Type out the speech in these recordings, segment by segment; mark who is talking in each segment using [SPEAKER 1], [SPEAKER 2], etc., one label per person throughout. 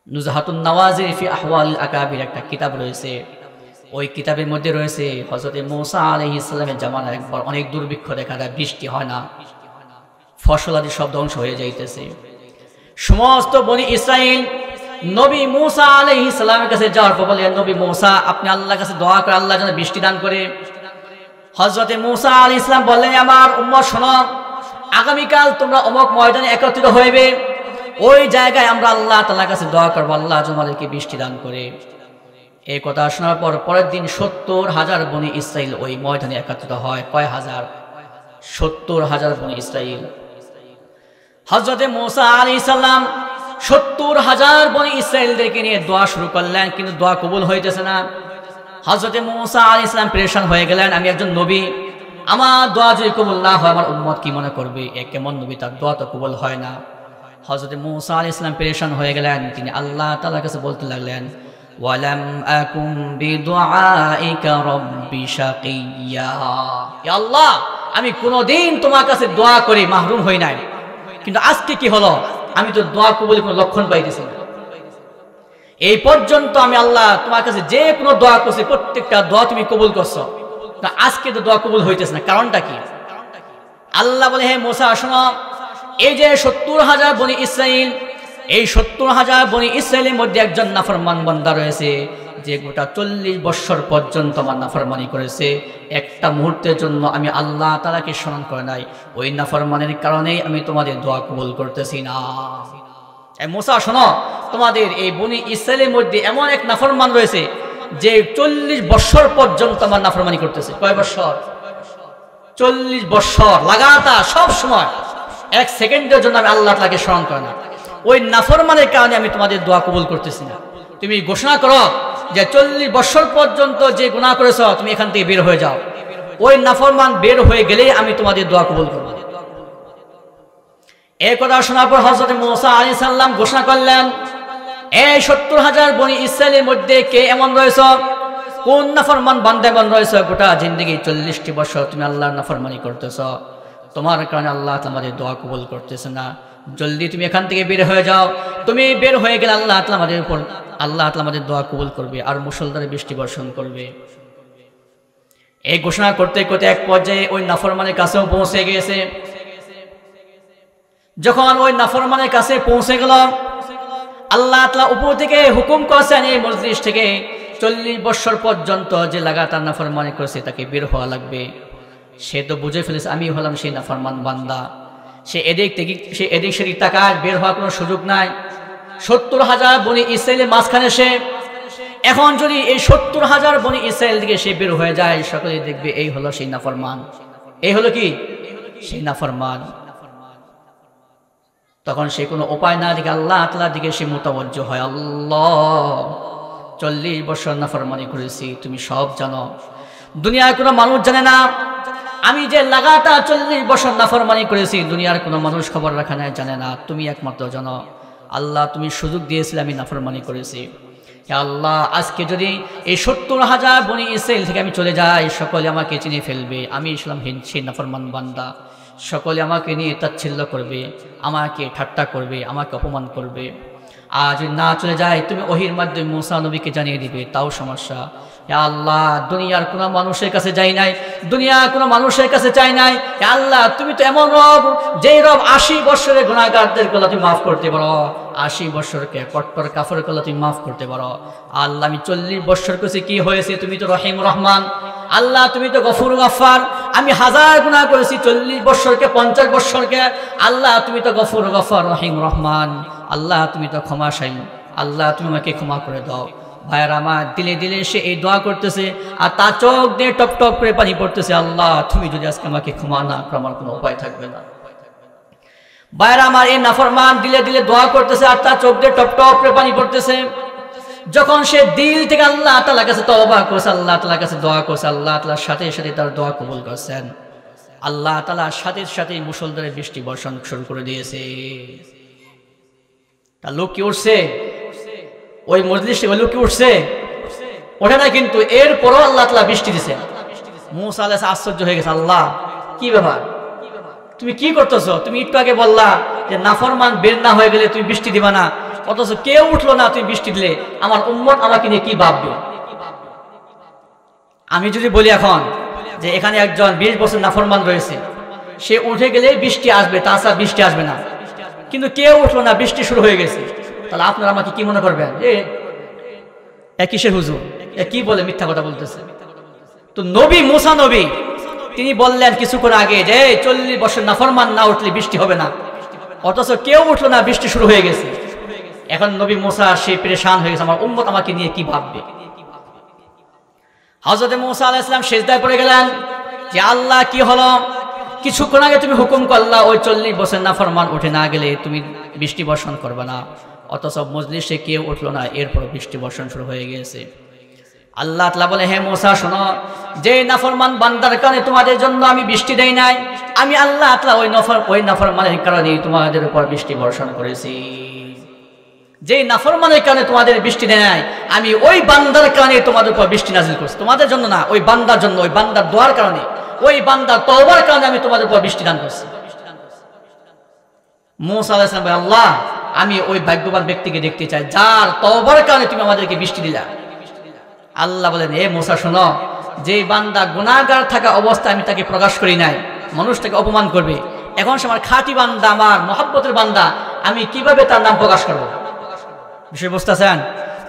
[SPEAKER 1] নুজহাতুন নওয়াজির ফি আহওয়ালিল আকাবির একটা কিতাব রয়েছে। ওই কিতাবের মধ্যে রয়েছে হযরত মূসা আলাইহিস সালামের জামানায় একবার অনেক দুর্ভিক্ষ দেখা দেয়, বৃষ্টি হয় না, ফসল আদি সব ধ্বংস হয়ে যাইতেছে। সমস্ত বনি ইসরাইল নবী মূসা আলাইহিস সালামের কাছে যাওয়ার পর বলে, নবী মূসা আপনি আল্লাহর কাছে দোয়া করে আল্লাহ যেন বৃষ্টি দান করে। হযরত মূসা আলাইহিস সালাম বললেন, আমার উম্মত শোনো, আগামীকাল তোমরা অমুক ময়দানে একত্রিত হইবে, ওই জায়গায় আমরা আল্লাহ তাআলার কাছে দোয়া করব আল্লাহ যেন আমাদেরকে বৃষ্টি দান করে। এই কথা শোনার পর পরের দিন ৭০,০০০ বনি ইসরাইল ওই ময়দানে একত্রিত হয়। কয় হাজার? ৭০,০০০ বনি ইসরাইল। হযরত মূসা আলাইহিস সালাম ৭০,০০০ বনি ইসরাইলদেরকে নিয়ে দোয়া শুরু করলেন, কিন্তু দোয়া কবুল হইতেছে না। হযরত মূসা আলাইহিস সালাম পেরেশান হয়ে গেলেন, আমি একজন নবী, আমার দোয়া যদি কবুল না হয় আমার উম্মত কি মনে করবে, এ কেমন নবী, তার দোয়া তো কবুল হয় না। হযরত মূসা আলাইহিস সালাম পেরেশান হয়ে গেলেন, তিনি আল্লাহ তাআলার কাছে বলতে লাগলেন, ওয়ালাম আকুম বিদুআইকা রাব্বি শাকিয়্যা, হে আল্লাহ আমি কোনোদিন তোমার কাছে দোয়া করে মাহরুম হই নাই, কিন্তু আজকে কি হলো, আমি তো দোয়া কবুলের কোনো লক্ষণ পাইতেছি না। এই পর্যন্ত আমি আল্লাহ তোমার কাছে যে কোনো দোয়া করছি প্রত্যেকটা দোয়া তুমি কবুল করছো, আজকে তো দোয়া কবুল হইতেছে না, কারণটা কি? আল্লাহ বলে, হে মূসা শোনো, এই যে ৭০,০০০ বনি ইসরাইল, এই ৭০,০০০ বনি ইসরাইলের মধ্যে একজন নাফরমান বান্দা রয়েছে যে গোটা ৪০ বৎসর পর্যন্ত আমার নাফরমানি করেছে, একটা মুহূর্তের জন্য আমি আল্লাহ তাআলাকে স্মরণ করে নাই, ওই নাফরমানের কারণেই আমি তোমাদের দোয়া কবুল করতেছি না। মূসা শোনো, তোমাদের এই বনি ইসরাইলের মধ্যে এমন এক নাফরমান রয়েছে যে ৪০ বৎসর পর্যন্ত আমার নাফরমানি করতেছে। কয় বৎসর? ৪০ বৎসর লাগাতার, সব সময়, এক সেকেন্ডের জন্য আমি আল্লাহ তাআলাকে স্মরণ করে না, ওই নাফরমানের কারণে আমি তোমাদের দোয়া কবুল করতেছি না। তুমি ঘোষণা করো যে ৪০ বৎসর পর্যন্ত যে গুনাহ করেছ তুমি এখান থেকে বের হয়ে যাও, ওই নাফরমান বের হয়ে গেলেই আমি তোমাদের দোয়া কবুল করব। এই কথা শোনার পর হযরত মূসা আলাইহিস সালাম ঘোষণা করলেন, এই ৭০,০০০ বনি ইসরাইলের মধ্যে কে এমন রয়েছ, কোন নাফরমান বান্দা এমন রয়েছ, গোটা জিন্দেগি ৪০টি বছর তুমি আল্লাহর নাফরমানি করতেছ, তোমার কারণে আল্লাহ তোমাদের দোয়া কবুল করতেছে না, জলদি তুমি এখান থেকে বের হয়ে যাও, তুমি বের হয়ে গেলে আল্লাহ তাআলা আমাদের উপর, আল্লাহ তাআলা আমাদের দোয়া কবুল করবে আর মুষলধারে বৃষ্টি বর্ষণ করবে। এই ঘোষণা করতে করতে এক পর্যায়ে ওই নাফরমানের কাছেও পৌঁছে গিয়েছে। যখন ওই নাফরমানের কাছে পৌঁছে গেল, আল্লাহ তাআলা উপর থেকে হুকুম করেছেন এই মজলিস থেকে ৪০ বৎসর পর্যন্ত যে লাগাতার নাফরমানি করেছে তাকে বের হওয়া লাগবে। সে তো বুঝে ফেলেছে আমি হলাম সেই নাফরমান বান্দা, সে এদিক সেদিক তাকায়, বের হওয়ার কোনো সুযোগ নাই। ৭০,০০০ বনি ইসরাইলের মাঝখানে সে, এখন যদি এই ৭০,০০০ বনি ইসরাইল থেকে সে বের হয়ে যায়, সকলেই দেখবে এই হলো সেই নাফরমান, এই হলো কি সেই নাফরমান। তখন সে কোনো উপায় না দেখে আল্লাহ তাআলার দিকে সে মুতাওয়াজ্জহ হয়, আল্লাহ ৪০ বছর নাফরমানি করেছি, তুমি সব জানো, দুনিয়ার কোনো মানুষ জানে না আমি যে লাগাতার ৪০ বছর নাফরমানি করেছি, দুনিয়ার কোনো মানুষ খবর রাখা নাই, জানে না, তুমি একমাত্র জানো। আল্লাহ তুমি সুযোগ দিয়েছিলে, আমি নাফরমানি করেছি, হে আল্লাহ আজকে যদি এই ৭০,০০০ বনি ইসরাইল থেকে আমি চলে যাই, সকলে আমাকে চিনে ফেলবে, আমি ইসলাম সেই নাফরমান বান্দা, সকলে আমাকে নিয়ে তাচ্ছিল্য করবে, আমাকে ঠাট্টা করবে, আমাকে অপমান করবে। আজ না চলে যায়, তুমি ওহির মাধ্যমে মূসা নবীকে জানিয়ে দিবে, তাও সমস্যা। হে আল্লাহ দুনিয়ার কোনো মানুষের কাছে যাই নাই, দুনিয়ার কোনো মানুষের কাছে চাই নাই, হে আল্লাহ তুমি তো এমন রব, যেই রব ৮০ বৎসরের গুনাহগারদের গলা তুমি মাফ করতে পারো, ৮০ বৎসরকে কট্টর কাফের গলা তুমি মাফ করতে পারো। আল্লাহ আমি ৪০ বৎসর করেছি, কি হয়েছে, তুমি তো রহিম রহমান, আল্লাহ তুমি তো গফুর গফফার, আমি ১০০০ গুনাহ করেছি, ৪০ বৎসরকে ৫০ বৎসরকে, আল্লাহ তুমি তো গফুর গফফার রহিম রহমান, আল্লাহ তুমি তো ক্ষমাশীল, আল্লাহ তুমি আমাকে ক্ষমা করে দাও। ভাইয়ের আমার দিলে দিলে সে এই দোয়া করতেছে, আর তার চোখ দিয়ে টপ টপ করে পানি পড়তেছে, আল্লাহ তুমি যদি আজকে আমাকে ক্ষমা না করো আমার কোনো উপায় থাকবে না। ভাইয়ের আমার এই নাফরমান দিলে দিলে দোয়া করতেছে, আর তার চোখ দিয়ে টপ টপ করে পানি পড়তেছে। যখন সে দিল থেকে আল্লাহ তাআলার কাছে তওবা করছে, আল্লাহ তাআলার কাছে দোয়া করছে, আল্লাহ তাআলার সাথে সাথে তার দোয়া কবুল করছেন। আল্লাহ তাআলা সাথে সাথেই মুষলধারে বৃষ্টি বর্ষণ শুরু করে দিয়েছে। তার লোক কি উঠছে, ওই মজলিসে ওই লোক কি উঠছে, ওঠে না, কিন্তু এরপরও আল্লাহ তাআলা বৃষ্টি দিছে। মূসা আলাইহিস সালাম আশ্চর্য হয়ে গেছে, আল্লাহ কি ব্যাপার, তুমি কি করতেছো, তুমি একটু আগে বললা যে নাফরমান বের না হয়ে গেলে তুমি বৃষ্টি দিবা না, অথচ কেউ উঠলো না তুমি বৃষ্টি দিলে, আমার উম্মত আমাকে নিয়ে কি ভাববে? আমি যদি বলি এখন যে এখানে একজন 20 বছর নাফরমান রয়েছে, সে উঠে গেলে বৃষ্টি আসবে, তাছাড়া বৃষ্টি আসবে না, কিন্তু কেউ উঠলো না, বৃষ্টি শুরু হয়ে গেছে, তাহলে আপনারা আমাকে কি মনে করবেন? কিসের হুজুর, কি বলে মিথ্যা কথা বলতেছে? তো নবী মুসা নবী তিনি বললেন কিছুক্ষণ আগে যে 40 বছর নাফরমান না উঠলে বৃষ্টি হবে না, অথচ কেউ উঠলো না, বৃষ্টি শুরু হয়ে গেছে। এখন নবী মুসা সে পেরেশান হয়ে গেছে, আমার উম্মত আমাকে নিয়ে কি ভাববে? হযরত মুসা আলাইহিস সালাম সিজদায় পড়ে গেলেন যে আল্লাহ কি হলো, কিছুক্ষণ আগে তুমি হুকুম করলা ওই 40 বছর নাফরমান উঠে না গেলে তুমি বৃষ্টি বর্ষণ করবে না, অথচ মজলিসে কেউ উঠলো না, এরপর বৃষ্টি বর্ষণ শুরু হয়ে গেছে। আল্লাহ তাআলা বলে, হে মুসা শোনো, যে নাফরমান বান্দার কারণে তোমাদের জন্য আমি বৃষ্টি দেই নাই, আমি আল্লাহ তাআলা ওই নাফরমানের কারণে তোমাদের উপর বৃষ্টি বর্ষণ করেছি। যে নাফরমানের কারণে তোমাদের বৃষ্টি দেয় নাই, আমি ওই বান্দার কারণে তোমাদের উপর বৃষ্টি নাজিল করছি, তোমাদের জন্য না, ওই বান্দার জন্য, ওই বান্দার দোয়ার কারণে, ওই বান্দার তওবার কারণে আমি তোমাদের উপর বৃষ্টি দান করছি। মুসা আলাইহিস সালাম বলে, আল্লাহ আমি ওই ভাগ্যবান ব্যক্তিকে দেখতে চাই যার তওবার কারণে তুমি আমাদেরকে বৃষ্টি দিলা। আল্লাহ বলেন, হে মুসা শোনো, যে বান্দা গুনাহগার থাকা অবস্থায় আমি তাকে প্রকাশ করি নাই, মানুষ তাকে অপমান করবে, এখন সে আমার খাঁটি বান্দা, আমার মহব্বতের বান্দা, আমি কিভাবে তার নাম প্রকাশ করব? বিষয় বুঝতেছেন?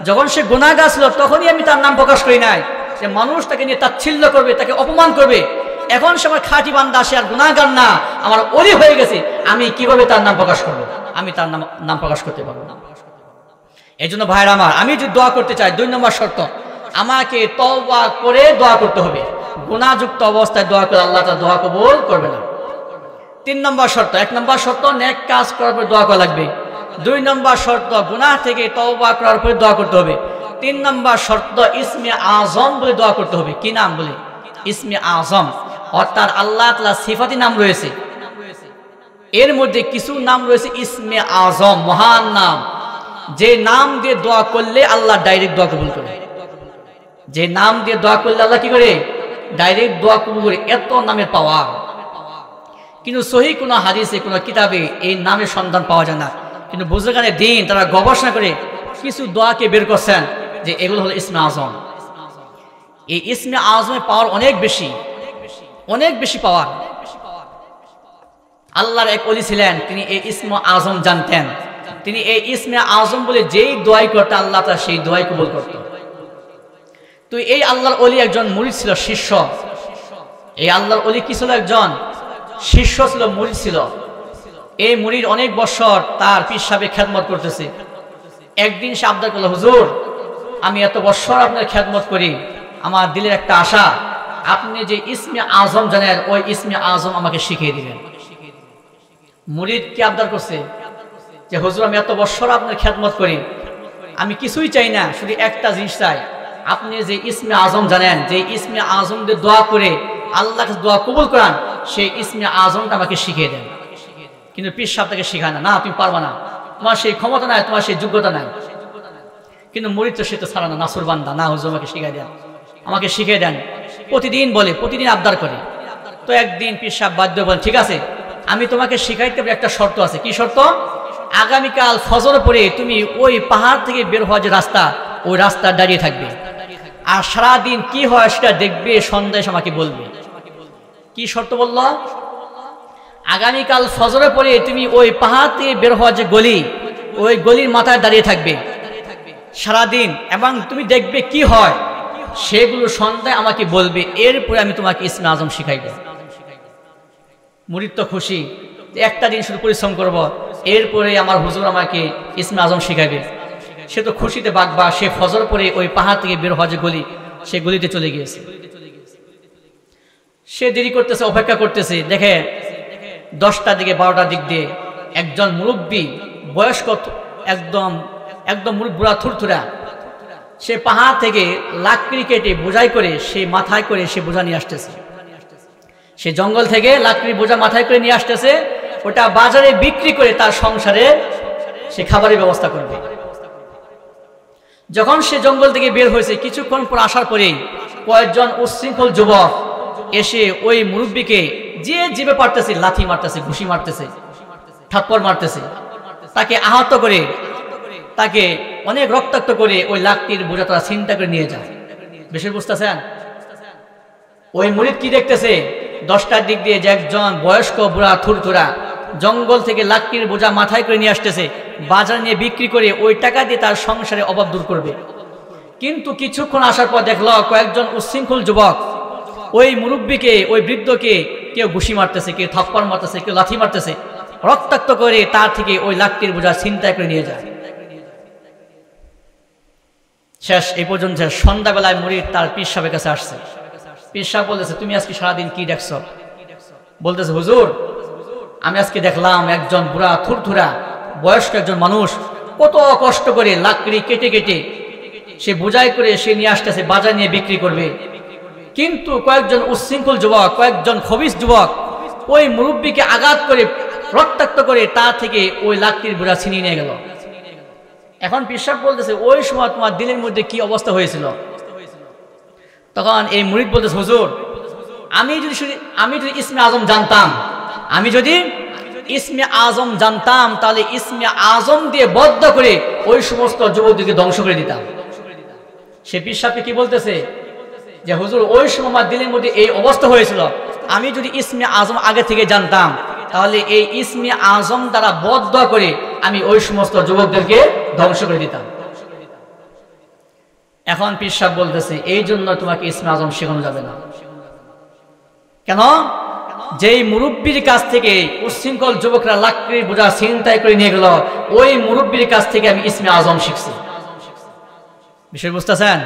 [SPEAKER 1] যখন সে গুনাহগার ছিল তখনই আমি তার নাম প্রকাশ করি নাই, যে মানুষ তাকে নিয়ে তাচ্ছিল্য করবে, তাকে অপমান করবে, এখন সে আমার খাঁটি বান্দা, সে আর গুনাহগার না, আমার ওলি হয়ে গেছে, আমি কিভাবে তার নাম প্রকাশ করব? আমি তার নাম প্রকাশ করতে পারবো না। এই জন্য ভাইরা আমার, আমি যদি দোয়া করতে চাই, 2 নম্বর শর্ত, আমাকে তওবা করে দোয়া করতে হবে। গুনাহযুক্ত অবস্থায় দোয়া করে আল্লাহ তাআলা দোয়া কবুল করবে না। 3 নম্বর শর্ত, 1 নম্বর শর্ত নেক কাজ করার পর দোয়া করা লাগবে। 2 নম্বর শর্ত গুনাহ থেকে তওবা করার পর দোয়া করতে হবে। 3 নম্বর শর্ত ইসমে আযম বলে দোয়া করতে হবে। কি নাম বলে? ইসমে আযম, অর্থাৎ আল্লাহ তাআলা সিফাতি নাম রয়েছে, এর মধ্যে কিছু নাম রয়েছে ইসমে আযম, মহান নাম, যে নাম দিয়ে দোয়া করলে আল্লাহ ডাইরেক্ট দোয়া কবুল করে। যে নাম দিয়ে দোয়া করলে আল্লাহ কি করে? ডাইরেক্ট দোয়া কবুল করে। এত নামের পাওয়ার, কিন্তু সহিহ কোনো হাদিসে কোনো কিতাবে এই নামের সন্ধান পাওয়া যায় না। কিন্তু বুজুর্গানে দিন তারা গবেষণা করে কিছু দোয়াকে বের করছেন যে এগুলো হলো ইসমে আযম। এই ইসমে আযমের পাওয়ার অনেক বেশি, অনেক বেশি পাওয়ার। আল্লাহর এক ওলি ছিলেন, তিনি এই ইসমে আযম জানতেন। তিনি এই ইসমে আযম বলে যেই দোয়াই করতেন আল্লাহ তাআলা সেই দোয়াই কবুল করতেন। তো এই আল্লাহর ওলি একজন মুরিদ ছিল, শিষ্য। এই আল্লাহর ওলি কি ছিল? একজন শিষ্য ছিল, মুরিদ ছিল। এই মুরিদ অনেক বছর তার পীর সাহেবের খেদমত করতেছে। একদিন সে আবদার করলো, হুজুর আমি এত বছর আপনার খেদমত করি, আমার দিলের একটা আশা, আপনি যে ইসমে আযম জানেন ওই ইসমে আযম আমাকে শিখিয়ে দিবেন। মুরিদ কি আবদার করছে যে হুজুর আমি এত বছর আপনার খেদমত করি, আমি কিছুই চাই না, শুধু একটা জিনিস চাই, আপনি যে ইসমে আযম জানেন, যে ইসমে আযম দিয়ে দোয়া করে আল্লাহকে দোয়া কবুল করান, সেই ইসমে আযমটা আমাকে শিখিয়ে দেন। কিন্তু পীর সাহেব তাকে শেখায় না, না তুমি পারবা না, তোমার সেই ক্ষমতা নাই, তোমার সেই যোগ্যতা নাই। কিন্তু মুরিদ তো সে তো ছাড়া না, নাসুর বান্দা, না হুজুর আমাকে শিখিয়ে দেন, আমাকে শিখিয়ে দেন, প্রতিদিন বলে, প্রতিদিন আবদার করে। তো একদিন পীর সাহেব বাধ্য বলেন, ঠিক আছে আমি তোমাকে শিখাইতে পারি, একটা শর্ত আছে। কি শর্ত? আগামীকাল ফজর পরে তুমি ওই পাহাড় থেকে বের হওয়া যে রাস্তা, ওই রাস্তা দাঁড়িয়ে থাকবে, আর সারাদিন কি হয় সেটা দেখবে, সন্ধ্যায় আমাকে বলবে। কি শর্ত বলল? আগামীকাল ফজরে পরে তুমি ওই পাহাড় থেকে বের হওয়া যে গলি, ওই গলির মাথায় দাঁড়িয়ে থাকবে সারাদিন, এবং তুমি দেখবে কি হয়, সেগুলো সন্ধ্যায় আমাকে বলবে, এরপরে আমি তোমাকে ইসমে আযম শিখাইব। মুরিদ তো খুশি, একটা দিন শুধু পরিশ্রম করব, এরপরে আমার হুজুর আমাকে ইসমে আযম শিখাইবে। সে তো খুশিতে বাগবা, সে ফজর পরে ওই পাহাড় থেকে বের হওয়া যে গলি, সে গলিতে চলে গিয়েছে। সে দেরি করতেছে, অপেক্ষা করতেছে, দেখে 10টার দিকে 12টার দিক দিয়ে একজন মুরব্বী, বয়স্ক, একদম বুড়া থুরথুরা, সে পাহাড় থেকে লাকড়ি কেটে বোঝাই করে, সে মাথায় করে সে বোঝা নিয়ে আসতেছে। সে জঙ্গল থেকে লাকড়ি বোঝা মাথায় করে নিয়ে আসতেছে, ওটা বাজারে বিক্রি করে তার সংসারে সে খাবারের ব্যবস্থা করবে। যখন সে জঙ্গল থেকে বের হয়েছে, কিছুক্ষণ পর আসার পরেই কয়েকজন উচ্ছৃঙ্খল যুবক এসে ওই মুরব্বীকে যে জিভে পারতেছে লাথি মারতেছে, ঘুষি মারতেছে, থাপ্পড় মারতেছে, তাকে আহত করে তাকে অনেক রক্তাক্ত করে ওই লাকড়ির বোঝা তারা ছিনতাই করে নিয়ে যায়। বেশি বুঝতেছেন? ওই মুরিদ কি দেখতেছে, 10টার দিক দিয়ে যে একজন বয়স্ক বুড়া থুরথুরা জঙ্গল থেকে লাকড়ির বোঝা মাথায় করে নিয়ে আসতেছে, বাজার নিয়ে বিক্রি করে ওই টাকা দিয়ে তার সংসারে অভাব দূর করবে। কিন্তু কিছুক্ষণ আসার পর দেখলো কয়েকজন উচ্ছৃঙ্খল যুবক ওই মুরব্বীকে, ওই বৃদ্ধকে কেউ ঘুষি মারতেছে, কেউ থাপ্পড় মারতেছে, কেউ লাথি মারতেছে, রক্তাক্ত করে তার থেকে ওই লাকড়ির বোঝা ছিনতাই করে নিয়ে যায়। শেষ এই পর্যন্ত সন্ধ্যাবেলায় মুরিদ তার পীর সাহেবের কাছে আসছে। পীর সাহেব বলতেছে, তুমি আজকে সারাদিন কি দেখছো? বলতেছে, হুজুর আমি আজকে দেখলাম একজন বুড়া থুরথুরা বয়স্ক একজন মানুষ কত কষ্ট করে লাকড়ি কেটে কেটে সে বোঝাই করে সে নিয়ে আসতেছে, বাজার নিয়ে বিক্রি করবে। কিন্তু কয়েকজন উচ্ছৃঙ্খল যুবক, কয়েকজন খবিশ যুবক ওই মুরব্বীকে আঘাত করে রক্তাক্ত করে তার থেকে ওই লাকড়ির বোঝা ছিনিয়ে নিয়ে গেল। এখন পীর সাহেব বলতেছে, ওই সময় তোমার দিলের মধ্যে কি অবস্থা হয়েছিল? তখন এই মুরিদ বলতেছে, হুজুর আমি যদি ইসমে আজম জানতাম, আমি যদি ইসমে আজম জানতাম তাহলে ইসমে আজম দিয়ে বদ্ধ করে ওই সমস্ত যুবকদেরকে ধ্বংস করে দিতাম। সে পীর সাহেবকে কি বলতেছে যে, হুজুর ওই সময় আমার দিলের মধ্যে এই অবস্থা হয়েছিল, আমি যদি ইসমে আজম আগে থেকে জানতাম তাহলে এই ইসমে আজম দ্বারা বদ্ধ করে আমি ওই সমস্ত যুবকদেরকে ধ্বংস করে দিতাম। এখন পীর সাহেব বলতেছে, এই জন্য তোমাকে ইসমে আজম শেখানো যাবে না। কেন? যেই মুরব্বীর কাছ থেকে উচ্ছৃঙ্খল যুবকরা লাকড়ির বোঝা ছিনতাই করে নিয়ে গেল, ওই মুরব্বীর কাছ থেকে আমি ইসমে আজম শিখছি। বিষয় বুঝতেছেন?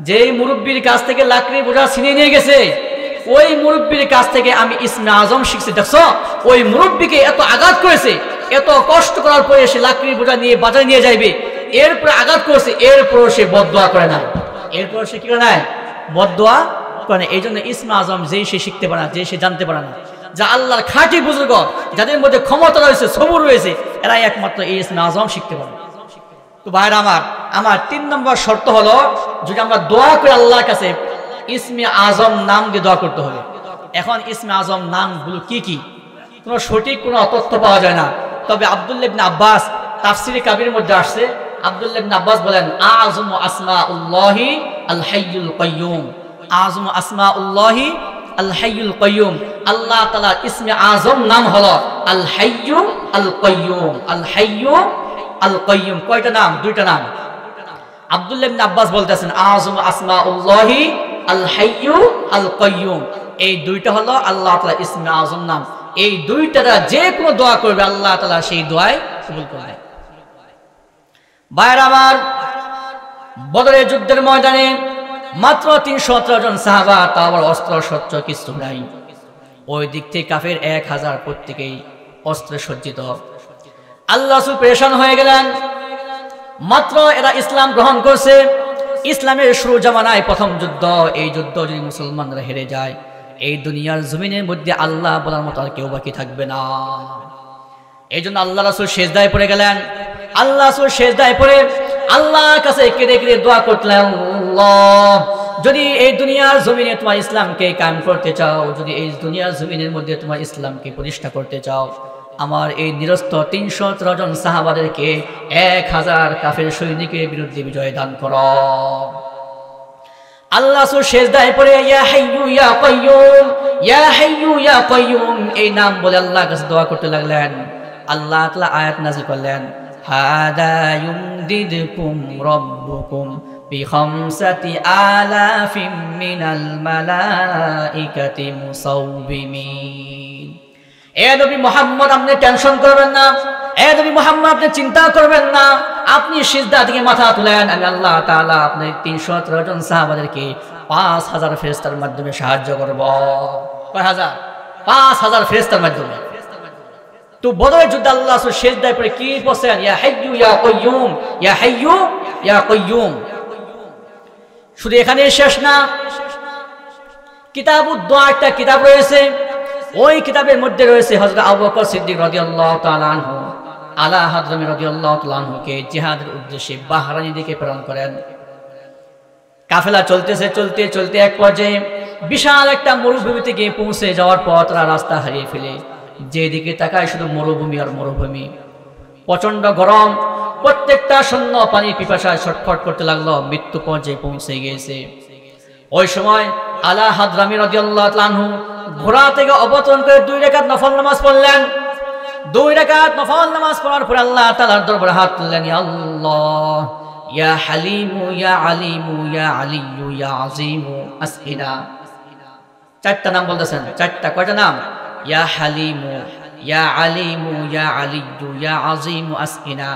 [SPEAKER 1] যেই মুরব্বীর কাছ থেকে লাকড়ির বোঝা ছিনিয়ে নিয়ে গেছে, ওই মুরব্বীর কাছ থেকে আমি ইসমে আজম শিখছি। দেখছো, ওই মুরব্বীকে এত আঘাত করেছে, এত কষ্ট করার পরে সে লাকড়ির বোঝা নিয়ে বাজারে নিয়ে যাইবে, এরপরে আঘাত করেছে, এরপর সে বদদোয়া করে না। এরপর সে কি করে না? বদদোয়া করে না। এই জন্য ইসমে আজম যেই সে শিখতে পারে না, যে সে জানতে পারে না, যা আল্লাহর খাঁটি বুজুর্গ যাদের মধ্যে ক্ষমতা রয়েছে, সবুর রয়েছে, এরাই একমাত্র এই ইসমে আজম শিখতে পারে। তো ভাইরা আমার 3 নম্বর শর্ত হলো, যদি আমরা দোয়া করি আল্লাহর কাছে, ইসমে আজম নাম দিয়ে দোয়া করতে হবে। এখন ইসমে আজম নামগুলো কি কি, কোনো সঠিক কোনো তথ্য পাওয়া যায় না। তবে আব্দুল্লাহ ইবনে আব্বাস তাফসিরে কাবীরের মধ্যে আসছে, আব্দুল্লাহ ইবনে আব্বাস বলেন, আযমু আসমাউল্লাহি আল হাইয়ুল কাইয়ুম, আযমু আসমাউল্লাহি আল হাইয়ুল কাইয়ুম। আল্লাহ তাআলার ইসমে আজম নাম হলো আল হাইয়্যু আল কাইয়ুম। আল হাইয়্যু আল কাইয়ুম কয়টা নাম? 2টা নাম। আব্দুল্লাহ ইবনে আব্বাস বলতেছেন, আযমু আসমাউল্লাহি আল হাইয়্যু আল কাইয়ুম, এই 2টা হলো আল্লাহ তাআলার ইসমে আজম নাম। এই 2টা যে কোনো দোয়া করবে আল্লাহ তাআলা সেই দোয়ায় কবুল করবে। ভাইরা আমার, বদরের যুদ্ধের ময়দানে মাত্র 317 জন সাহাবা, তা আবার অস্ত্র শস্ত্র কিছু নাই। ওই দিক থেকে কাফের 1000 প্রত্যেকেই অস্ত্রে সজ্জিত। আল্লাহ রাসূল পেরেশান হয়ে গেলেন। মাত্র এরা ইসলাম গ্রহণ করছে, ইসলামের শুরু জামানায় প্রথম যুদ্ধ। এই যুদ্ধ যদি মুসলমানরা হেরে যায়, এই দুনিয়ার জমিনের মধ্যে আল্লাহ বলার মতো আর কেউ বাকি থাকবে না। এই জন্য আল্লাহ রাসূল সেজদায় পড়ে গেলেন। আল্লাহ রাসূল সেজদায় পড়ে আল্লাহর কাছে কেঁদে কেঁদে দোয়া করলেন, আল্লাহ যদি এই দুনিয়ার জমিনে তোমার ইসলামকে কায়েম করতে চাও, যদি এই দুনিয়ার জমিনের মধ্যে তোমার ইসলামকে প্রতিষ্ঠা করতে চাও, আমার এই নিরস্ত 317 জন সাহাবাদেরকে 1000 কাফের সৈনিকের বিরুদ্ধে বিজয় দান করো। আল্লাহ রাসূল সেজদায় পড়ে ইয়া হাইয়্যু ইয়া কাইয়্যুম, ইয়া হাইয়্যু ইয়া কাইয়্যুম এই নাম বলে আল্লাহর কাছে দোয়া করতে লাগলেন। আল্লাহ তাআলা আয়াত নাযিল করলেন, হাদা ইউমদিদকুম রাব্বুকুম বিখামসাতি আলাফিম মিনাল মালাইকাতি মুসাউবিমিন। এ নবী মুহাম্মদ, আপনি টেনশন করবেন না। এ নবী মুহাম্মদ, আপনি চিন্তা করবেন না। আপনি সিজদা থেকে মাথা তুলেন, আমি আল্লাহ তাআলা আপনার 317 জন সাহাবাদেরকে 5000 ফেরেশতার মাধ্যমে সাহায্য করব। কয় হাজার? 5000 ফেরেশতার মাধ্যমে। তো বদরের যুদ্ধে আল্লাহ রাসূল সিজদায় পড়ে কি বলেন? ইয়া হাইয়্যু ইয়া কাইয়্যুম, ইয়া হাইয়্যু ইয়া কাইয়্যুম। শুধু এখানে শেষ না, কিতাবুদ দোয়া একটা কিতাব রয়েছে। ওই কিতাবের মধ্যে রয়েছে হযরত আবু বকর সিদ্দিক রাদিয়াল্লাহু তাআলা আনহু আলা হাদরামি রাদিয়াল্লাহু তাআলা আনহুকে জিহাদের উদ্দেশ্যে বাহরাইন দিকে প্রেরণ করেন। কাফেলা চলতেছে, চলতে চলতে এক পর্যায়ে বিশাল একটা মরুভূমিতে গিয়ে পৌঁছে যাওয়ার পর তারা রাস্তা হারিয়ে ফেলে। যেদিকে তাকায় শুধু মরুভূমি আর মরুভূমি, প্রচন্ড গরম। প্রত্যেকটা সৈন্য পানির পিপাসায় ছটফট করতে লাগলো, মৃত্যু পর্যায়ে পৌঁছে গিয়েছে। ওই সময় আলা হাদরামি রাদিয়াল্লাহু তাআলা আনহু ঘোড়া থেকে অবতরণ করে 2 রাকাত নফল নামাজ পড়লেন। 2 রাকাত নফল নামাজ পড়ার পর আল্লাহ তাআলার দরবারে হাত তুললেন, ইয়া আল্লাহ ইয়া হালিমু ইয়া আলিমু ইয়া আলিয়্যু ইয়া আযীমু আসকিনা। 4টা নাম বলতেছেন, 4টা, কয়টা নাম? ইয়া হালিমু ইয়া আলিমু ইয়া আলিয়্যু ইয়া আযীমু আসকিনা।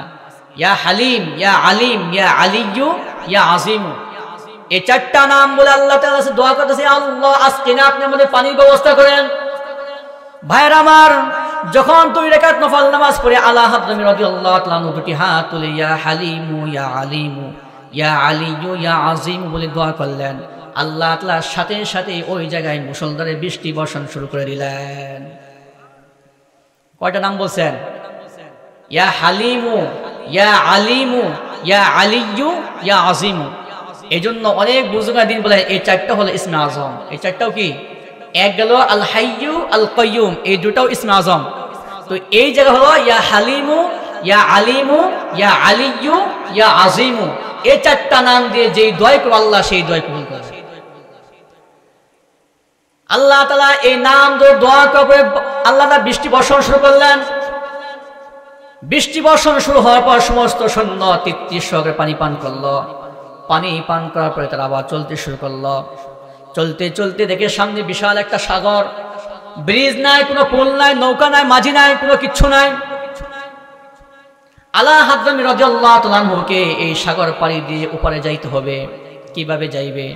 [SPEAKER 1] ইয়া হালিম ইয়া আলিম ইয়া আলিয়্যু ইয়া আযীমু, এই 4টা নাম বলে আল্লাহ তাআলা কাছে দোয়া করতেছে, আল্লাহ আসকিনা, আপনি আমাদের পানির ব্যবস্থা করেন। ভাইরা আমার, যখন 2 রাকাত নফল নামাজ পড়ে আলা হাদরামি রাদিয়াল্লাহু তাআলা আনহু দুটি হাত তুলে ইয়া হালিমু ইয়া আলিমু ইয়া আলিয়্যু ইয়া আযীমু বলে দোয়া করলেন, আল্লাহ তাআলা সাথে সাথে ওই জায়গায় মুষলধারে বৃষ্টি বর্ষণ শুরু করে দিলেন। কয়টা নাম বলছেন? ইয়া হালিমু ইয়া আলিমু ইয়া আলিয়্যু ইয়া আযীমু। এজন্য অনেক বুজুর্গদিন বলে এই 4টা হলো ইসমে আযম। এই 4টাও কি? এক গেল আল হাইয়্যু আল কাইয়্যুম, এই দুটাও ইসমে আযম। তো এই জায়গা হলো ইয়া হালিমু ইয়া আলিমু ইয়া আলিয়্যু ইয়া আযীমু। এই 4টা নাম দিয়ে যেই দোয়া করে আল্লাহ সেই দোয়া কবুল করে। আল্লাহ তাআলা এই নাম ধরে দোয়া করে আল্লাহ তাআলা বৃষ্টি বর্ষণ শুরু করলেন। বৃষ্টি বর্ষণ শুরু হওয়ার পর সমস্ত সৈন্য তৃপ্তি সহকারে পানি পান করলো। পানি পান করার পরে তারা আবার চলতে শুরু করলো। চলতে চলতে দেখে সামনে বিশাল একটা সাগর, ব্রিজ নাই, কোনো পুল নাই, নৌকা নাই, মাঝি নাই, কোনো কিচ্ছু নাই। আলা হাদরামি রাদিয়াল্লাহু তাআলা আনহুকে এই সাগর পাড়ি দিয়ে ওপারে যাইতে হবে। কিভাবে যাইবে?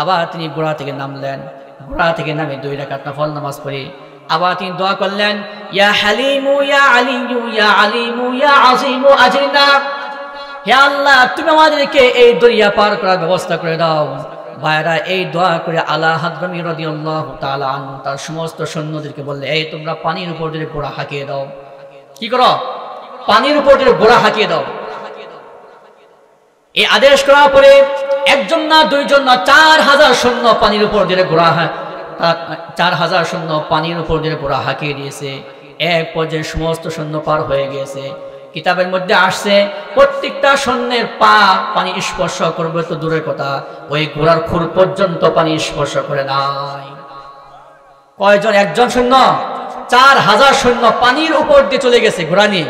[SPEAKER 1] আবার তিনি ঘোড়া থেকে নামলেন। ঘোড়া থেকে নামে 2 রাকাত নফল নামাজ পড়ে আবার তিনি দোয়া করলেন, ইয়া হালিমু ইয়া আলিয়্যু ইয়া আলিমু ইয়া আযীমু আজরিনা। হে আল্লাহ, তুমি আমাদেরকে এই দরিয়া পার করার ব্যবস্থা করে দাও। ভাইরা, এই দোয়া করে আলা হাদরামি রাদিয়াল্লাহু তাআলা আনহু তার সমস্ত সৈন্যদেরকে বললে, এই তোমরা পানির উপর দিয়ে ঘোড়া হাঁকিয়ে দাও। কি করো? পানির উপর দিয়ে ঘোড়া হাঁকিয়ে দাও। এই আদেশ করার পরে একজন না, 2জন না, 4000 সৈন্য পানির উপর দিয়ে ঘোড়া 4000 সৈন্য পানির উপর দিয়ে ঘোড়া হাঁকিয়ে দিয়েছে। এক পর্যায়ে সমস্ত সৈন্য পার হয়ে গিয়েছে। কিতাবের মধ্যে আসছে প্রত্যেকটা সৈন্যের পা পানি স্পর্শ করবে তো দূরের কথা, ওই ঘোড়ার খুর পর্যন্ত পানি স্পর্শ করে নাই। কয়জন? একজন সৈন্য। 4000 সৈন্য পানির উপর দিয়ে চলে গেছে ঘোড়া নিয়ে।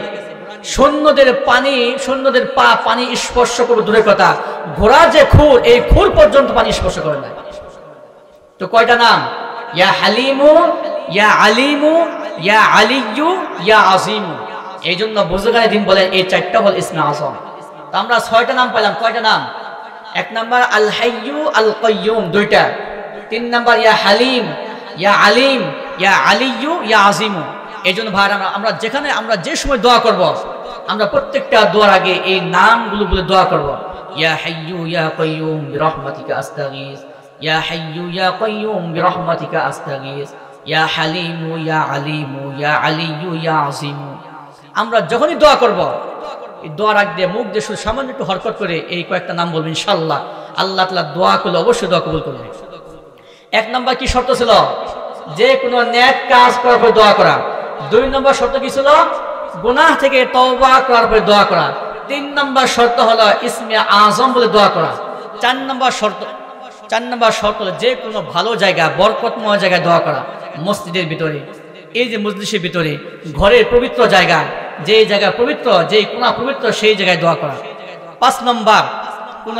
[SPEAKER 1] সৈন্যদের পা পানি স্পর্শ করবে দূরের কথা, ঘোড়ার যে খুর, এই খুর পর্যন্ত পানি স্পর্শ করে নাই। তো কয়টা নাম? ইয়া হালিমু ইয়া আলিমু ইয়া আলিয়্যু ইয়া আযীমু। এই জন্য বুজুর্গানে দিন বলেন এই 4টা হল ইসমে আযম। তো আমরা 6টা নাম পেলাম। কয়টা নাম? 1 নাম্বার আল হাইয়্যু আল কাইয়্যুম, 2টা। 3 নাম্বার ইয়া হালিম ইয়া আলিম ইয়া আলিয়্যু ইয়া আযীমু। এই জন্য ভাই আমরা যেখানে আমরা যে সময় দোয়া করব, আমরা প্রত্যেকটা দোয়ার আগে এই নামগুলো বলে দোয়া করব। ইয়া হাইয়্যু ইয়া কাইয়্যুম বিরহমাতিকা আস্তাগীস, ইয়া হাইয়্যু ইয়া কাইয়্যুম বিরহমাতিকা আস্তাগীস, ইয়া হালিমু ইয়া আলিমু ইয়া আলিয়্যু ইয়া আযীমু। আমরা যখনই দোয়া করব, এই দোয়ার আগ দিয়ে মুখ দিয়ে শুধু সামান্য একটু হরকত করে এই কয়েকটা নাম বলবেন, ইনশাআল্লাহ আল্লাহ তাআলা দোয়া করলে অবশ্যই দোয়া কবুল করবে। 1 নাম্বার কি শর্ত ছিল? যে কোনো নেক কাজ করার পর দোয়া করা। 2 নম্বর শর্ত কি ছিল? গুনাহ থেকে তওবা করার পর দোয়া করা। 3 নম্বর শর্ত হলো ইসমে আযম বলে দোয়া করা। 4 নম্বর শর্ত হলো যে কোনো ভালো জায়গা, বরকতময় জায়গায় দোয়া করা। মসজিদের ভিতরে, এই যে মজলিসের ভিতরে, ঘরের পবিত্র জায়গা, যে জায়গা পবিত্র, যে কোনা পবিত্র, সেই জায়গায় দোয়া করা। 5 নম্বর কোন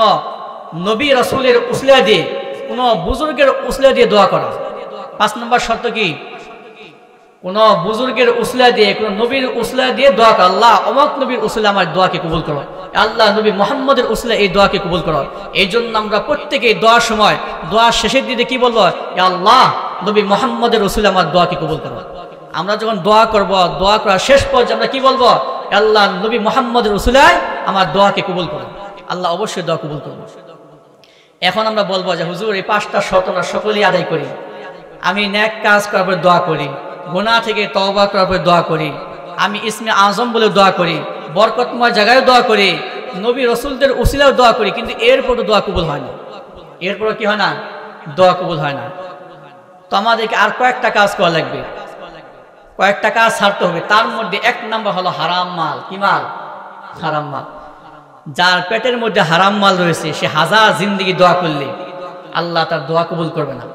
[SPEAKER 1] নবী রাসূলের উসিলা দিয়ে, কোন বুজুর্গের উসিলা দিয়ে দোয়া করা। 5 নম্বর শর্ত কি? কোন বুজুর্গের উসিলা দিয়ে, কোন নবীর উসিলা দিয়ে দোয়া করা। আল্লাহ অমুক নবীর উসিলা আমার দোয়াকে কবুল করো, আল্লাহ নবী মুহাম্মদের উসিলা এই দোয়াকে কবুল করো। এই জন্য আমরা প্রত্যেকে দোয়ার সময়, দোয়ার শেষের দিকে কি বলবো? আল্লাহ নবী মুহাম্মদের উসিলা আমার দোয়াকে কবুল করো। আমরা যখন দোয়া করব, দোয়া করার শেষ পর্যায়ে আমরা কি বলবো? আল্লাহ নবী মুহাম্মদের উসিলায় আমার দোয়াকে কবুল করো। আল্লাহ অবশ্যই দোয়া কবুল করবে। এখন আমরা বলবো যে হুজুর, এই 5টা শর্ত আমরা সকলেই আদায় করি। আমি নেক কাজ করার পর দোয়া করি, গুনাহ থেকে তওবা করার পর দোয়া করি, আমি ইসমে আযম বলে দোয়া করি, বরকতময় জায়গায় দোয়া করি, নবী রাসূলদের উসিলাও দোয়া করি, কিন্তু এরপরও দোয়া কবুল হয় না। এরপরও কি হয় না? দোয়া কবুল হয় না। তো আমাদেরকে আর কয়েকটা কাজ করা লাগবে, কয়েকটা কাজ ছাড়তে হবে। তার মধ্যে 1 নম্বর হলো হারাম মাল। কি মাল? হারাম মাল। যার পেটের মধ্যে হারাম মাল রয়েছে সে হাজার জিন্দেগি দোয়া করলে আল্লাহ তার দোয়া কবুল করবে না।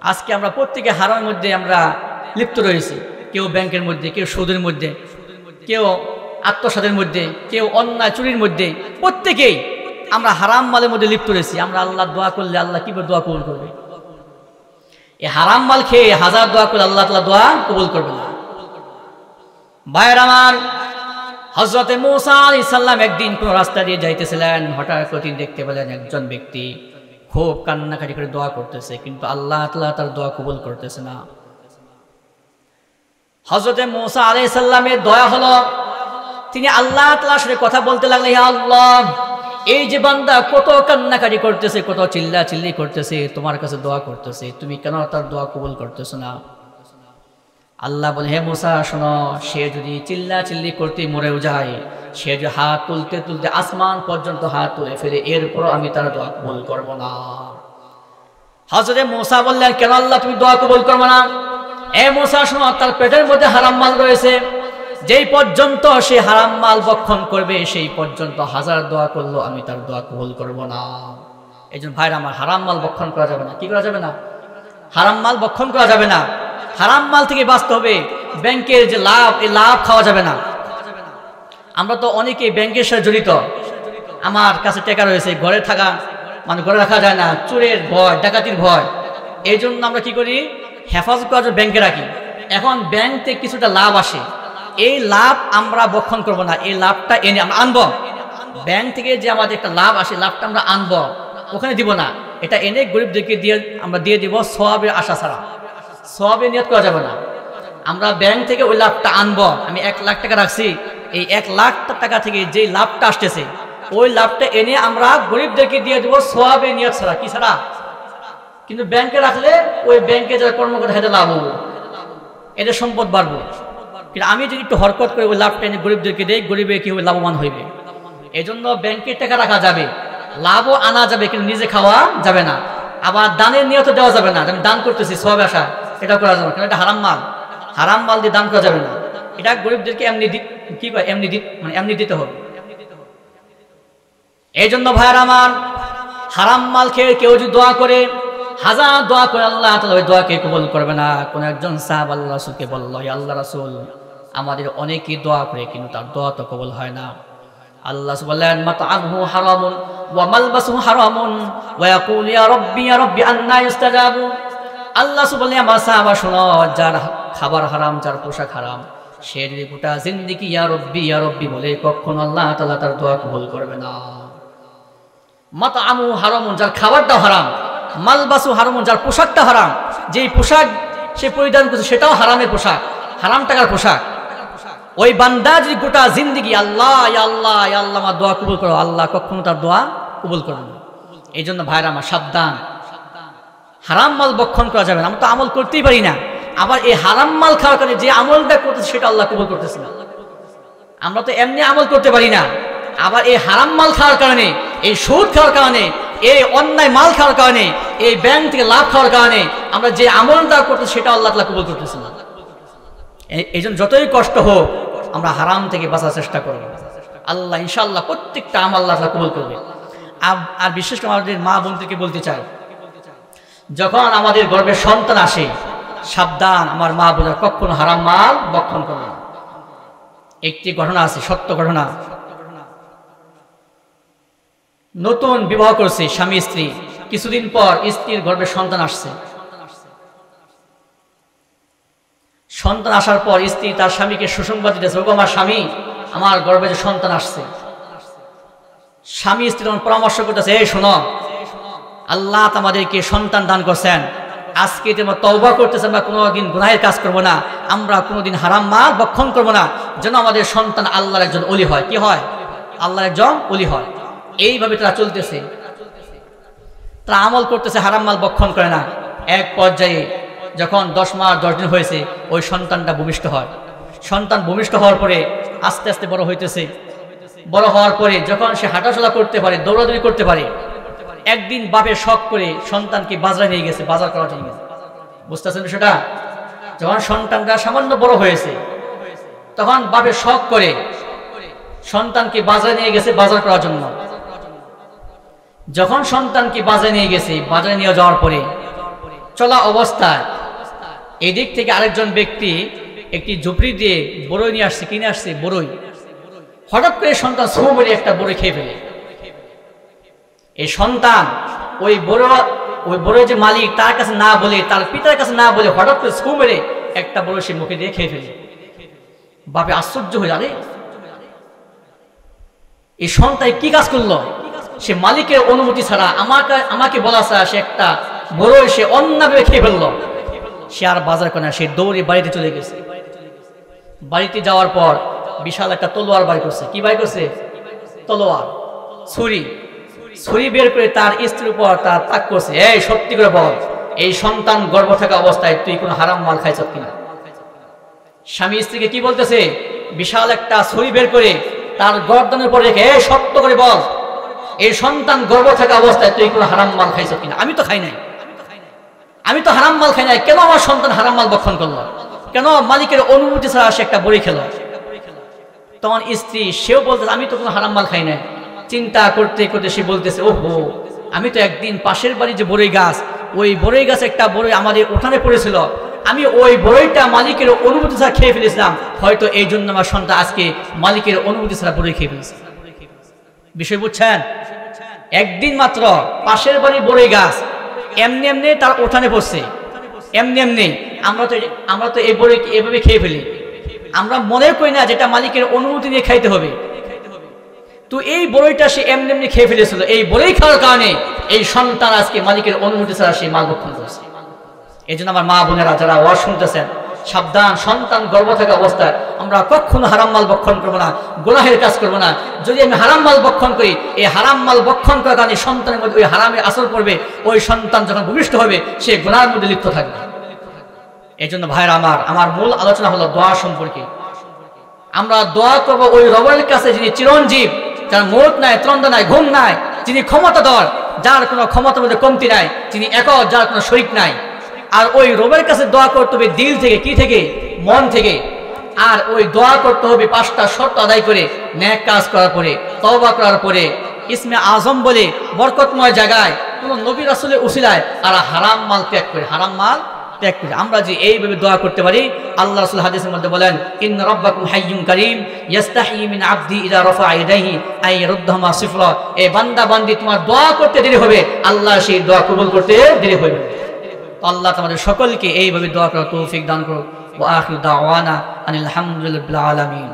[SPEAKER 1] আজকে আমরা প্রত্যেকে হারামের মধ্যে আমরা লিপ্ত রয়েছি, কেউ ব্যাংকের মধ্যে, কেউ সুদের মধ্যে, কেউ আত্মসাদের মধ্যে, কেউ অন্যায় চুরির মধ্যে, প্রত্যেকেই আমরা হারাম মালের মধ্যে লিপ্ত রয়েছি। আমরা আল্লাহ দোয়া করলে আল্লাহ কিভাবে দোয়া কবুল করবে? এই হারাম মাল খেয়ে হাজার দোয়া করলে আল্লাহ তাআলা দোয়া কবুল করবে না। ভাইয়ের আমার, হযরত মূসা আলাইহিস সালাম একদিন কোন রাস্তা দিয়ে যাইতেছিলেন, হঠাৎ করে দেখতে পেলেন একজন ব্যক্তি খুব কান্নাকাটি করে দোয়া করতেছে, কিন্তু আল্লাহ তাআলা তার দোয়া কবুল করতেছে না। হযরত মূসা আলাইহিস সালামের দয়া হলো, তিনি আল্লাহ তাআলার সাথে কথা বলতে লাগলেন, হে আল্লাহ, এই যে বান্দা কত কান্নাকাটি করতেছে, কত চিল্লাচিল্লি করতেছে, তোমার কাছে দোয়া করতেছে, তুমি কেন তার দোয়া কবুল করতেছো না? আল্লাহ বলে, হে মূসা শোনো, সে যদি চিল্লাচিল্লি করতে মরেও যায়, সে যে হাত তুলতে তুলতে আসমান পর্যন্ত হাত তুলে ফেলে, এরপর আমি তার দোয়া কবুল করব না। হযরত মূসা বললেন, কেন আল্লাহ তুমি দোয়া কবুল করবে না? হে মূসা শোনো, তার পেটের মধ্যে হারাম মাল রয়েছে, যেই পর্যন্ত সে হারাম মাল ভক্ষণ করবে সেই পর্যন্ত হাজার দোয়া করলো আমি তার দোয়া কবুল করব না। এই জন্য ভাইরা আমার, হারাম মাল ভক্ষণ করা যাবে না। কি করা যাবে না? হারাম মাল ভক্ষণ করা যাবে না। হারাম মাল থেকে বাঁচতে হবে। ব্যাংকের যে লাভ, এই লাভ খাওয়া যাবে না। আমরা তো অনেকেই ব্যাংকের সাথে জড়িত। আমার কাছে টাকা রয়েছে, ঘরে থাকা মানে ঘরে রাখা যায় না, চোরের ভয়, ডাকাতির ভয়। এই জন্য আমরা কি করি? হেফাজত করার জন্য ব্যাংকে রাখি। এখন ব্যাংক থেকে কিছুটা লাভ আসে, এই লাভ আমরা ভক্ষণ করব না, এই লাভটা এনে আমরা আনবো। ব্যাংক থেকে যে আমাদের একটা লাভ আসে, লাভটা আমরা আনবো, ওখানে দিব না। এটা এনে গরিবদেরকে দিয়ে আমরা দিয়ে দিব সওয়াবের আশা ছাড়া। সওয়াবের নিয়ত করা যাবে না। আমরা ব্যাংক থেকে ওই লাভটা আনবো। আমি 1 লাখ টাকা রাখছি, এই 1 লাখ টাকা থেকে যে লাভটা আসতেছে, ওই লাভটা এনে আমরা গরিবদেরকে দিয়ে দেবো সওয়াবের নিয়ত ছাড়া। কি ছাড়া? কিন্তু ব্যাংকে রাখলে ওই ব্যাংকে যারা কর্মকর্তা হাতে লাভ হবো, এদের সম্পদ বাড়বো। কিন্তু আমি যদি একটু হরকত করে ওই লাভটা এনে গরিবদেরকে দেই, গরিবে কি হবে? লাভবান হইবে। এই জন্য ব্যাংকের টাকা রাখা যাবে, লাভও আনা যাবে, কিন্তু নিজে খাওয়া যাবে না। আবার দানের নিয়ত দেওয়া যাবে না, আমি দান করতেছি সওয়াব আশা, এটা করা যাবে না, কারণ এটা হারাম মাল। হারাম মাল দিয়ে দান করা যাবে না। এটা গরিবদেরকে এমনি কি কয়, এমনি দিতে হবে। এই জন্য ভাইয়ার আমার, হারাম মাল খেয়ে কেউ যদি দোয়া করে, হাজার দোয়া করে, আল্লাহ তাআলা ওই দোয়াকে কবুল করবে না। কোন একজন সাহাবা আল্লাহ রাসূলকে বলল, হে আল্লাহ রাসূল, আমাদের অনেকেই দোয়া করে কিন্তু তার দোয়া তো কবুল হয় না। আল্লাহ বললেন, মাতআমহু হারামুন ওয়া মালবাসুহু হারামুন ওয়া ইয়াকুলু ইয়া রাব্বি আন্না ইস্তাজাবু। আল্লাহ বললেন, আমার সাহাবা শোনো, যার খাবার হারাম, যার পোশাক হারাম, সে যদি গোটা জিন্দেগি ইয়া রব্বি বলে, কখনো আল্লাহ তাআলা তার দোয়া কবুল করবে না। মাতআমহু হারামুন, যার খাবারটা হারাম, মালবাসু হারামুন, যার পোশাকটা হারাম, যেই পোশাক সে পরিধান করছে সেটাও হারামের পোশাক, হারাম টাকার পোশাক। ওই বান্দা যদি গোটা জিন্দেগি আল্লাহ ইয়া আল্লাহ ইয়া আল্লাহ আমার দোয়া কবুল করো, আল্লাহ কখনো তার দোয়া কবুল করবে না। এই জন্য ভাইরা আমার সাবধান, হারাম মাল ভক্ষণ করা যাবে না। আমরা তো আমল করতেই পারি না, আবার এই হারাম মাল খাওয়ার কারণে যে আমলটা করতেছে সেটা আল্লাহ কবুল করতেছে না। আমরা তো এমনি আমল করতে পারি না, আবার এই হারাম মাল খাওয়ার কারণে, এই সুদ খাওয়ার কারণে, এই অন্যায় মাল খাওয়ার কারণে, এই ব্যাংক থেকে লাভ খাওয়ার কারণে আমরা যে আমলটা করতেছি সেটা আল্লাহ তাআলা কবুল করতেছে না। এই জন্য যতই কষ্ট হোক আমরা হারাম থেকে বাঁচার চেষ্টা করব। আল্লাহ ইনশাআল্লাহ প্রত্যেকটা আমল আল্লাহ কবুল করবে। আর বিশেষ করে আমাদের মা বোনদেরকে বলতে চাই, যখন আমাদের গর্ভে সন্তান আসে, সাবধান, আমার মা বোনেরা কখনো হারাম মাল ভক্ষণ করবে না। একটি ঘটনা আছে, সত্য ঘটনা। নতুন বিবাহ করছে স্বামী স্ত্রী, কিছুদিন পর স্ত্রীর গর্ভে সন্তান আসছে। সন্তান আসার পর স্ত্রী তার স্বামীকে সুসংবাদ দিতেছে, ওগো আমার স্বামী, আমার গর্ভে যে সন্তান আসছে। স্বামী স্ত্রী তখন পরামর্শ করতেছে, এই শোনো, আল্লাহ আমাদেরকে সন্তান দান করছেন, আজকে তোমরা তওবা করতেছে, আমরা কোনোদিন গুনাহের কাজ করবো না, আমরা কোনোদিন হারাম মাল ভক্ষণ করবো না, যেন আমাদের সন্তান আল্লাহর একজন ওলি হয়। কি হয়? আল্লাহর একজন ওলি হয়। এইভাবে তারা চলতেছে, তারা আমল করতেছে, হারাম মাল ভক্ষণ করে না। এক পর্যায়ে যখন 10 মাস 10 দিন হয়েছে, ওই সন্তানটা ভূমিষ্ঠ হয়। সন্তান ভূমিষ্ঠ হওয়ার পরে আস্তে আস্তে বড় হইতেছে। বড় হওয়ার পরে যখন সে হাঁটাচলা করতে পারে, দৌড়াদৌড়ি করতে পারে, একদিন বাপের শখ করে সন্তানকে বাজারে নিয়ে গেছে, বাজার করার জন্য। বুঝতেছেন সেটা? যখন সন্তানটা সামান্য বড় হয়েছে, তখন বাপের শখ করে সন্তানকে বাজারে নিয়ে গেছে বাজার করার জন্য। যখন সন্তানকে বাজারে নিয়ে গেছে, বাজারে নিয়ে যাওয়ার পরে চলা অবস্থায় এদিক থেকে আরেকজন ব্যক্তি একটি ঝুপড়ি দিয়ে বড়ই নিয়ে আসছে, কিনে আসছে বড়ই। হঠাৎ করে সন্তান সৌ বলে একটা বড়ই খেয়ে ফেলে। এই সন্তান ওই বড়ই যে মালিক তার কাছে না বলে, তার পিতার কাছে না বলে হঠাৎ করে সৌ মেরে একটা বড়ই সে মুখে দিয়ে খেয়ে ফেলে। বাপে আশ্চর্য হয়ে যাবে, এই সন্তান কি কাজ করলো? সে মালিকের অনুমতি ছাড়া, আমাকে বলা ছাড়া সে একটা বড়ই সে অন্যভাবে খেয়ে ফেললো। সে আর বাজার করে না, সে দৌড়ে বাড়িতে চলে গেছে। বাড়িতে যাওয়ার পর বিশাল একটা তলোয়ার বাড়ি করছে। কি বাড়ি করছে? তলোয়ার, ছুরি বের করে তার স্ত্রীর উপর তার তাক করছে। এই সত্যি করে বল, এই সন্তান গর্ভ থাকা অবস্থায় তুই কোনো হারাম মাল খাইছ কিনা? স্বামী স্ত্রীকে কি বলতেছে? বিশাল একটা ছুরি বের করে তার গর্দনের উপর রেখে, এই সত্য করে বল, এই সন্তান গর্ভ থাকা অবস্থায় তুই কোনো হারাম মাল খাইছ কিনা? আমি তো খাই নাই, আমি তো হারাম মাল খাই নাই। কেন আমার সন্তান হারাম মাল ভক্ষণ করলো? কেন মালিকের অনুমতি ছাড়া সে একটা বড়ি খেলো? তখন স্ত্রী সেও বলতেছে আমি তো কোনো হারাম মাল খাই নাই। চিন্তা করতে করতে সে বলতেছে, ওহো, আমি তো একদিন পাশের বাড়ি যে বড়ই গাছ, ওই বড়ই গাছ একটা বড়ই আমাদের উঠানে পড়েছিল, আমি ওই বড়ইটা মালিকের অনুমতি ছাড়া খেয়ে ফেলেছিলাম। হয়তো এই জন্য আমার সন্তান আজকে মালিকের অনুমতি ছাড়া বড়ই খেয়ে ফেলেছে। বিষয় বুঝছেন? একদিন মাত্র পাশের বাড়ি বড়ই গাছ এমনি এমনি তার উঠানে পড়ছে, এমনি এমনি। আমরা তো এই বড়ই এভাবে খেয়ে ফেলি, আমরা মনে করি না যেটা মালিকের অনুমতি নিয়ে খাইতে হবে। তো এই বড়ইটা সে এমনি এমনি খেয়ে ফেলেছিল। এই বড়ই খাওয়ার কারণে এই সন্তান আজকে মালিকের অনুমতি ছাড়া সে মাল ভক্ষণ করেছে। এই জন্য আমার মা বোনেরা যারা ওয়াজ শুনতেছেন, সাবধান, সন্তান গর্ভ থাকা অবস্থায় আমরা কখনো হারাম মাল ভক্ষণ করবো না, গুনাহের কাজ করবো না। যদি আমি হারাম মাল ভক্ষণ করি, এই হারাম মাল ভক্ষণ করার কারণে সন্তানের মধ্যে ওই হারামের আসর পড়বে। ওই সন্তান যখন ভূমিষ্ঠ হবে সে গুনাহের মধ্যে লিপ্ত থাকবে। এই জন্য ভাইরা আমার মূল আলোচনা হলো দোয়া সম্পর্কে। আমরা দোয়া করবো ওই রবের কাছে যিনি চিরঞ্জীব, যার মৌত নাই, ত্রন্দ নাই, ঘুম নাই, যিনি ক্ষমতাধর, যার কোনো ক্ষমতার মধ্যে কমতি নাই, যিনি একক, যার কোনো শরীক নাই। আর ওই রবের কাছে দোয়া করতে হবে দিল থেকে, কি থেকে? মন থেকে। আর ওই দোয়া করতে হবে 5টা শর্ত আদায় করে, নেক কাজ করার পরে, তওবা করার পরে, ইসমে আজম বলে বরকতময় জায়গায় কোন নবী রাসূলের উসিলায়, আর হারাম মাল ত্যাগ করে, হারাম মাল ত্যাগ করে আমরা যে এইভাবে দোয়া করতে পারি। আল্লাহ রাসূল হাদিসের মধ্যে বলেন, ইন্না রাব্বাকুম হাইয়্যুন কারীম ইয়াস্তাহি মিন আবদি ইযা রাফা ইয়াদাইহি আই ইয়ারুদ্দাহুমা সিফরা। এই বান্দা বান্দি তোমার দোয়া করতে দেরি হবে, আল্লাহ সেই দোয়া কবুল করতে দেরি হবে। আল্লাহ তোমাদের সকলকে এইভাবে দোয়া করার তৌফিক দান করুন। ওয়া আখিরু দাওয়ানা আনিল হামদুলিল্লাহি রাব্বিল আলামিন।